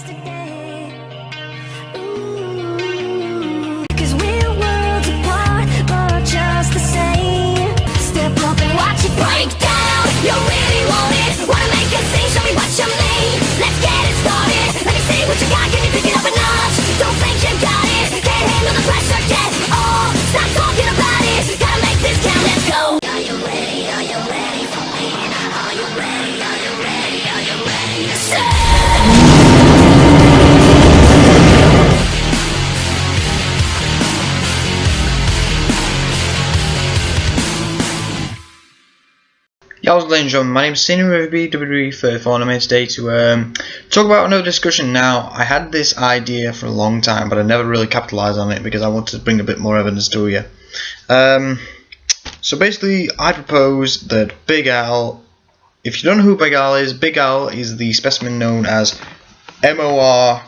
yesterday. Ooh, 'cause we're worlds apart, but just the same. Step up and watch it break down. You really want it? Wanna make a scene? Show me what you mean. Let's get it started. Let me see what you got. Can you pick it up a notch? Don't think you got it. Can't handle the pressure yet. Oh, stop talking about it. Gotta make this count. Let's go. Are you ready? Are you ready for me? Are you ready? Are you ready? Are you ready to say? Yeah, ladies and gentlemen, my name is Senior WWE34 and I'm here today to talk about another discussion. Now, I had this idea for a long time, but I never really capitalized on it because I wanted to bring a bit more evidence to you. So basically, I propose that Big Al, if you don't know who Big Al is the specimen known as MOR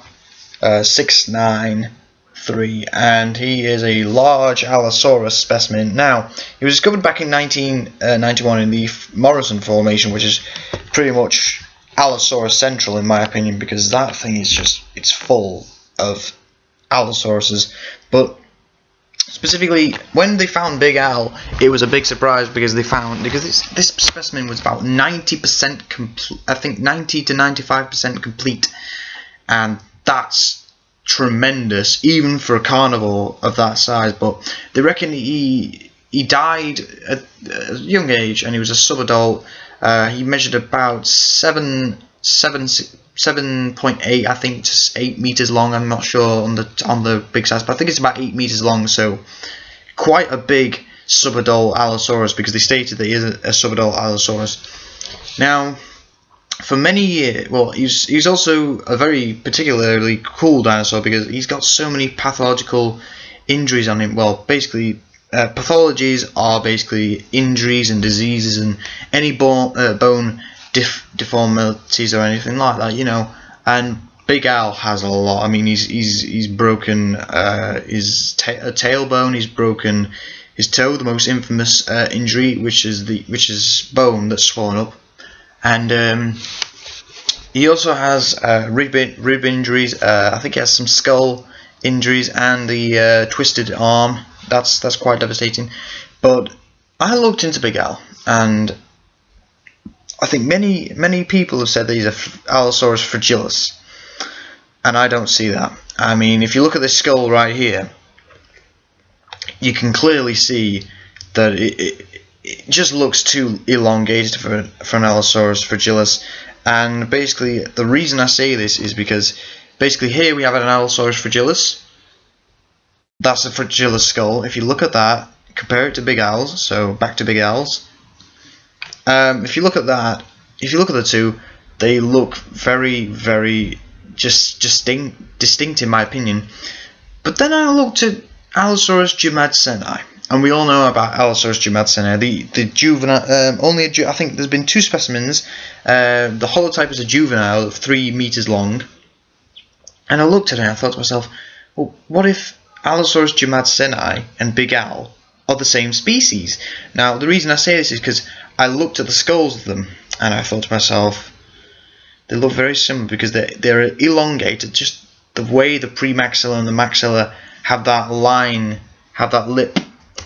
693, and he is a large Allosaurus specimen. Now, he was discovered back in 1991 in the Morrison Formation, which is pretty much Allosaurus Central in my opinion, because that thing is just, it's full of Allosauruses. But specifically, when they found Big Al, it was a big surprise because this specimen was about 90% complete, I think 90 to 95% complete, and that's tremendous even for a carnivore of that size. But they reckon he died at a young age and he was a subadult. He measured about 7.8, I think, to 8 meters long. I'm not sure on the big size, but I think it's about 8 meters long, so quite a big subadult Allosaurus, because they stated that he is a subadult Allosaurus. Now, for many years, well, he's also a very particularly cool dinosaur because he's got so many pathological injuries on him. Well, basically, pathologies are basically injuries and diseases and any bone deformities or anything like that, you know. And Big Al has a lot. I mean, he's broken his tailbone. He's broken his toe, the most infamous injury, which is bone that's swollen up. And he also has rib injuries. I think he has some skull injuries and the twisted arm. That's quite devastating. But I looked into Big Al, and I think many people have said that he's a Allosaurus fragilis, and I don't see that. I mean, if you look at this skull right here, you can clearly see that it just looks too elongated for an Allosaurus fragilis. And basically, the reason I say this is because basically here we have an Allosaurus fragilis. That's a fragilis skull. If you look at that, compare it to Big Al's. So back to Big Al's. If you look at that, if you look at the two, they look very, very just distinct in my opinion. But then I looked at Allosaurus jumadseni. And we all know about Allosaurus jumadseni. The juvenile, I think there's been 2 specimens. The holotype is a juvenile of 3 meters long. And I looked at it and I thought to myself, well, what if Allosaurus jumadseni and Big Al are the same species? Now, the reason I say this is because I looked at the skulls of them and I thought to myself, they look very similar because they're elongated. Just the way the premaxilla and the maxilla have that line, have that lip.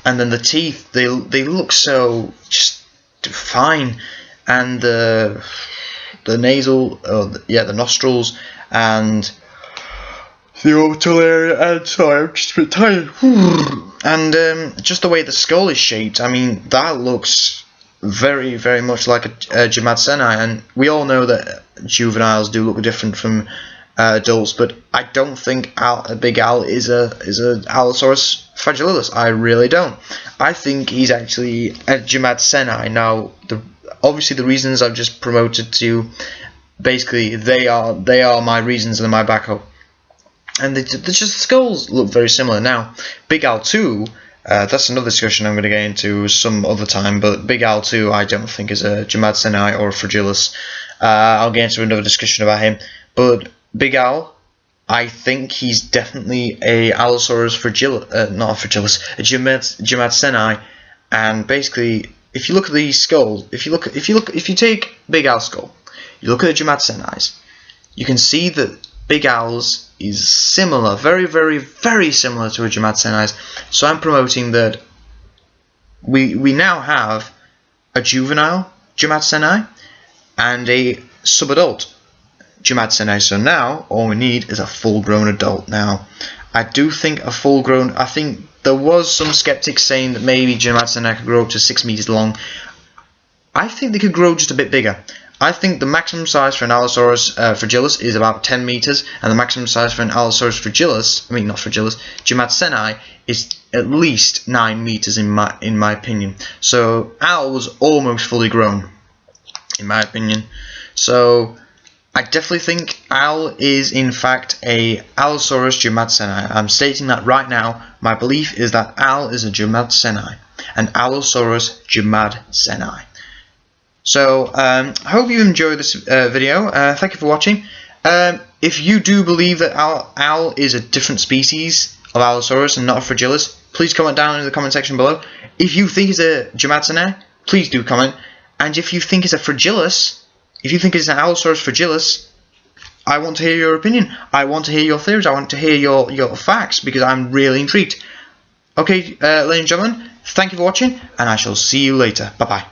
And then the teeth, they look so just fine, and the nasal, the nostrils and the orbital area. And sorry, I'm just a bit tired. And just the way the skull is shaped, I mean, that looks very, very much like a jumadseni. And we all know that juveniles do look different from adults, but I don't think Big Al is a Allosaurus fragilis. I really don't. I think he's actually a jumadseni. Now, obviously the reasons I've just promoted to, basically they are my reasons and my backup. And the skulls look very similar. Now, Big Al 2, that's another discussion I'm going to get into some other time. But Big Al 2, I don't think is a jumadseni or a fragilis. I'll get into another discussion about him. But Big Al, I think he's definitely a Allosaurus fragilis, not a fragilis, a jumadseni. And basically, if you look at these skulls, if you take Big Al's skull, you look at the jumadsenis, you can see that big owls is similar, very, very, very similar to a Jamatseni. So I'm promoting that we now have a juvenile Jamatseni and a subadult Jamatseni. So now all we need is a full-grown adult. Now, I do think a full-grown. I think there was some skeptics saying that maybe Jamatseni could grow up to 6 meters long. I think they could grow just a bit bigger. I think the maximum size for an Allosaurus fragilis is about 10 meters, and the maximum size for an Allosaurus fragilis, Jamatseni, is at least 9 meters in my opinion. So Owl was almost fully grown, in my opinion. So I definitely think Owl is in fact a Allosaurus Jamatseni. I'm stating that right now. My belief is that Owl is a Jamatseni, an Allosaurus Jamatseni. So, I hope you enjoyed this video. Thank you for watching. If you do believe that owl is a different species of Allosaurus and not a fragilis, please comment down in the comment section below. If you think it's a Jamatseni, please do comment. And if you think it's a fragilis, if you think it's an Allosaurus fragilis, I want to hear your opinion. I want to hear your theories. I want to hear your facts, because I'm really intrigued. Okay, ladies and gentlemen, thank you for watching, and I shall see you later. Bye-bye.